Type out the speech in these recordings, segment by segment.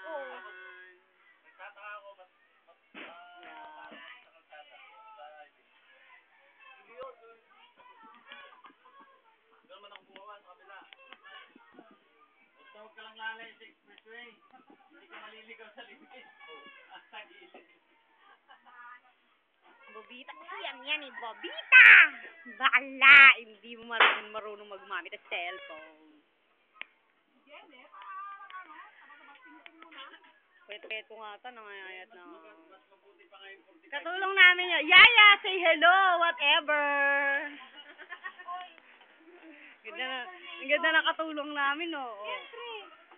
Oo. Nagtataka ako, mas sa kalsada. Sa highway. Hindi yun, doon man ako bumawa sa kabila. Basta huwag ka lang lalay sa expressway. Hindi ka maliligaw sa limit. Sa gilid. Bobita kasi yan eh, Bobita! Bakla! Hindi mo marunong magmamit ng cellphone. Pwede nga ito, nangayayat na. Mas mabuti pa ngayon 45. Katulong namin yun. Yaya, say hello, whatever. Ang ganda na katulong namin, oh.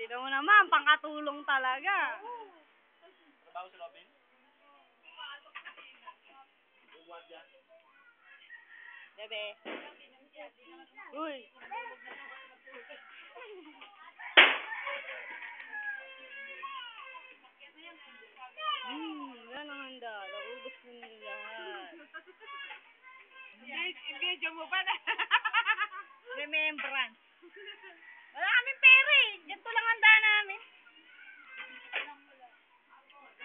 Sino mo naman, pangkatulong talaga. Trabaho si Robin? Buwan dyan? Bebe. Uy. Yan ang handa. Naubos na nila lahat. I-video mo ba na? Remembrance. Wala kaming pera eh. Ganito lang handa namin.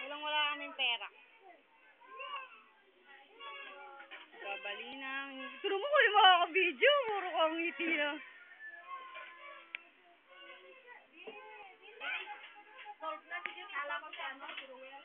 Wala kaming pera. Babalinang. Turo mo ko yung makaka-video. Puro ko ang ngiti na. Solve na, sige. Kala ko si ano, si Ruel.